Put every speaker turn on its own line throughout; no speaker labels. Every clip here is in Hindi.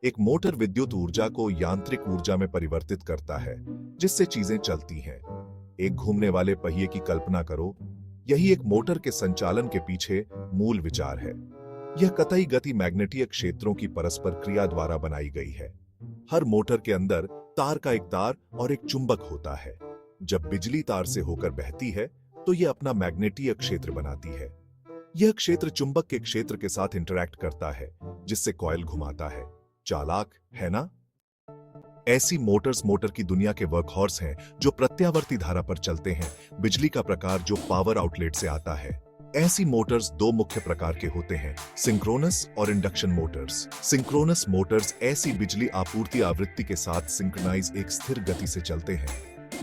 एक मोटर विद्युत ऊर्जा को यांत्रिक ऊर्जा में परिवर्तित करता है, जिससे चीजें चलती हैं। एक घूमने वाले पहिए की कल्पना करो। यही एक मोटर के संचालन के पीछे मूल विचार है। यह कतई गति मैग्नेटिक क्षेत्रों की परस्पर क्रिया द्वारा बनाई गई है। हर मोटर के अंदर तार का एक तार और एक चुंबक होता है। जब बिजली तार से होकर बहती है तो यह अपना मैग्नेटिक क्षेत्र बनाती है। यह क्षेत्र चुंबक के क्षेत्र के साथ इंटरैक्ट करता है, जिससे कॉइल घुमाता है। चालाक है ना? ऐसी मोटर्स मोटर की दुनिया के वर्कहॉर्स हैं, जो प्रत्यावर्ती धारा पर चलते हैं, बिजली का प्रकार जो पावर आउटलेट से आता है। ऐसी मोटर्स दो मुख्य प्रकार के होते हैं, सिंक्रोनस और इंडक्शन मोटर्स। सिंक्रोनस मोटर्स ऐसी बिजली आपूर्ति आवृत्ति के साथ सिंक्रोनाइज एक स्थिर गति से चलते हैं।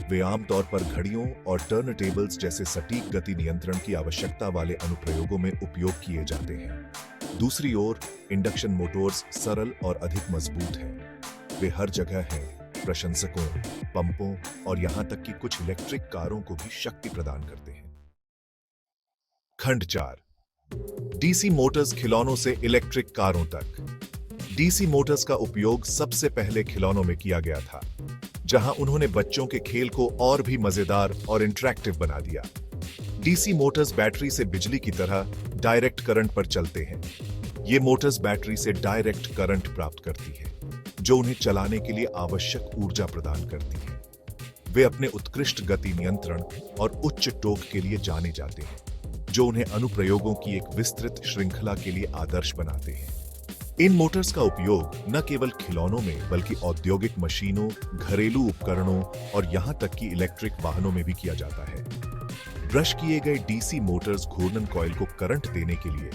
वे आमतौर पर घड़ियों और टर्नटेबल्स जैसे सटीक गति नियंत्रण की आवश्यकता वाले अनुप्रयोगों में उपयोग किए जाते हैं। दूसरी ओर इंडक्शन मोटर्स सरल और अधिक मजबूत हैं। वे हर जगह हैं, प्रशंसकों, पंपों और यहां तक कि कुछ इलेक्ट्रिक कारों को भी शक्ति प्रदान करते हैं। खंड 4, डीसी मोटर्स खिलौनों से इलेक्ट्रिक कारों तक। डीसी मोटर्स का उपयोग सबसे पहले खिलौनों में किया गया था, जहां उन्होंने बच्चों के खेल को और भी मजेदार और इंटरैक्टिव बना दिया। डीसी मोटर्स बैटरी से बिजली की तरह डायरेक्ट करंट पर चलते हैं। ये मोटर्स बैटरी से डायरेक्ट करंट प्राप्त करती है, जो उन्हें चलाने के लिए आवश्यक ऊर्जा प्रदान करती है। वे अपने उत्कृष्ट गति नियंत्रण और उच्च टोक के लिए जाने जाते हैं, जो उन्हें अनुप्रयोगों की एक विस्तृत श्रृंखला के लिए आदर्श बनाते हैं। इन मोटर्स का उपयोग न केवल खिलौनों में बल्कि औद्योगिक मशीनों, घरेलू उपकरणों और यहां तक कि इलेक्ट्रिक वाहनों में भी किया जाता है। ब्रश किए गए डीसी मोटर्स घूर्णन कॉइल को करंट देने के लिए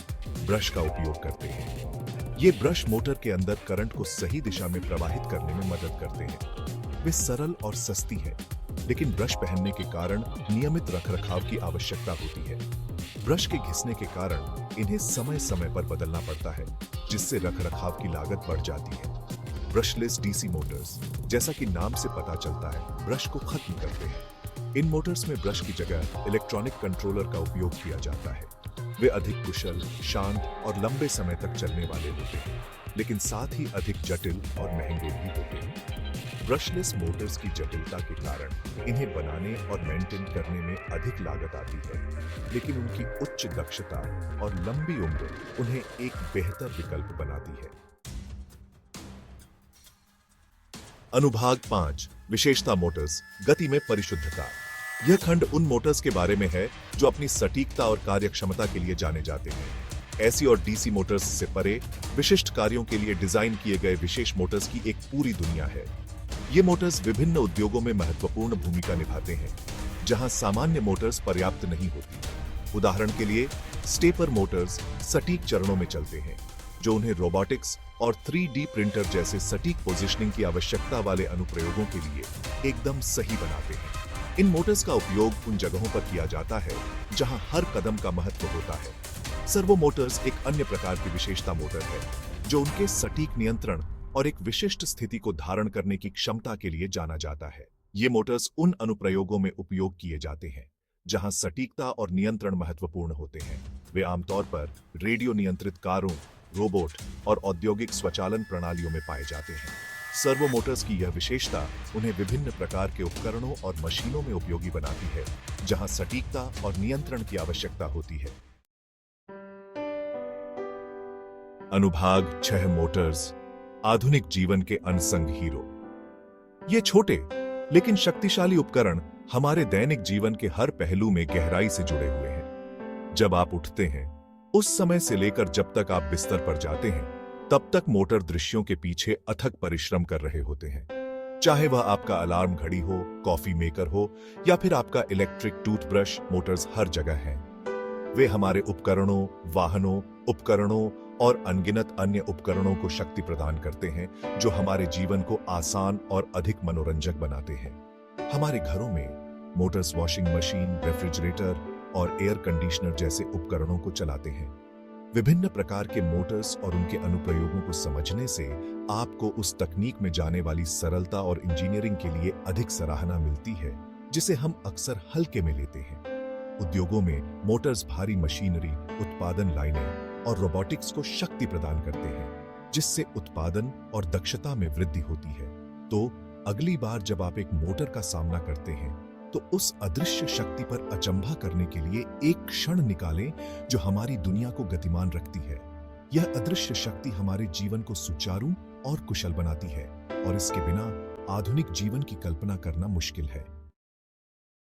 ब्रश का उपयोग करते हैं। ये ब्रश मोटर के अंदर करंट को सही दिशा में प्रवाहित करने में मदद करते हैं। वे सरल और सस्ती हैं, लेकिन ब्रश पहनने के कारण नियमित रखरखाव की आवश्यकता होती है। ब्रश के घिसने के कारण इन्हें समय समय पर बदलना पड़ता है, जिससे रखरखाव की लागत बढ़ जाती है। ब्रशलेस डीसी मोटर्स, जैसा कि नाम से पता चलता है, ब्रश को खत्म करते हैं। इन मोटर्स में ब्रश की जगह इलेक्ट्रॉनिक कंट्रोलर का उपयोग किया जाता है। वे अधिक कुशल, शांत और लंबे समय तक चलने वाले होते हैं, लेकिन साथ ही अधिक जटिल और महंगे भी होते हैं। ब्रशलेस मोटर्स की जटिलता के कारण इन्हें बनाने और मेंटेन करने में अधिक लागत आती है, लेकिन उनकी उच्च दक्षता और लंबी उम्र उन्हें एक बेहतर विकल्प बनाती है। अनुभाग 5, विशेषता मोटर्स, गति में परिशुद्धता। यह खंड उन मोटर्स के बारे में है जो अपनी सटीकता और कार्यक्षमता के लिए जाने जाते हैं। ऐसी और डीसी मोटर्स से परे विशिष्ट कार्यों के लिए डिजाइन किए गए विशेष मोटर्स की एक पूरी दुनिया है। ये मोटर्स विभिन्न उद्योगों में महत्वपूर्ण भूमिका निभाते हैं, जहां सामान्य मोटर्स पर्याप्त नहीं होती। उदाहरण के लिए स्टेपर मोटर्स सटीक चरणों में चलते हैं, जो उन्हें रोबोटिक्स और 3D प्रिंटर जैसे सटीक पोजीशनिंग की आवश्यकता वाले अनुप्रयोगों के लिए एकदम सही बनाते हैं। इन मोटर्स का उपयोग उन जगहों पर किया जाता है जहां हर कदम का महत्व होता है। सर्वो मोटर्स एक अन्य प्रकार की विशेषता मोटर है, जो उनके सटीक नियंत्रण और एक विशिष्ट स्थिति को धारण करने की क्षमता के लिए जाना जाता है। ये मोटर्स उन अनुप्रयोगों में उपयोग किए जाते हैं जहां सटीकता और नियंत्रण महत्वपूर्ण होते हैं। वे आमतौर पर रेडियो नियंत्रित कारों, रोबोट और औद्योगिक स्वचालन प्रणालियों में पाए जाते हैं। सर्वो मोटर्स की यह विशेषता उन्हें विभिन्न प्रकार के उपकरणों और मशीनों में उपयोगी बनाती है, जहां सटीकता और नियंत्रण की आवश्यकता होती है। अनुभाग 6, मोटर्स, आधुनिक जीवन के अनसंग हीरो। ये छोटे लेकिन शक्तिशाली उपकरण हमारे दैनिक जीवन के हर पहलू में गहराई से जुड़े हुए हैं। जब आप उठते हैं, उस समय से लेकर जब तक आप बिस्तर पर जाते हैं, तब तक मोटर दृश्यों के पीछे अथक परिश्रम कर रहे होते हैं। चाहे वह आपका अलार्म घड़ी हो, कॉफी मेकर हो या फिर आपका इलेक्ट्रिक टूथब्रश, मोटर्स हर जगह हैं। वे हमारे उपकरणों, वाहनों, उपकरणों और अनगिनत अन्य उपकरणों को शक्ति प्रदान करते हैं, जो हमारे जीवन को आसान और अधिक मनोरंजक बनाते हैं। हमारे घरों में मोटर्स वॉशिंग मशीन, रेफ्रिजरेटर और एयर कंडीशनर जैसे उपकरणों को चलाते हैं। विभिन्न प्रकार के मोटर्स और उनके अनुप्रयोगों को समझने से आपको उस तकनीक में जाने वाली सरलता और इंजीनियरिंग के लिए अधिक सराहना मिलती है, जिसे हम अक्सर हल्के में लेते हैं। उद्योगों में मोटर्स भारी मशीनरी, उत्पादन लाइनें और रोबोटिक्स को शक्ति प्रदान करते हैं। जिससे उत्पादन और दक्षता में वृद्धि होती है। तो अगली बार जब आप एक मोटर का सामना करते हैं तो उस अदृश्य शक्ति पर अचंभा करने के लिए एक क्षण निकालें जो हमारी दुनिया को गतिमान रखती है। यह अदृश्य शक्ति हमारे जीवन को सुचारू और कुशल बनाती है और इसके बिना आधुनिक जीवन की कल्पना करना मुश्किल है।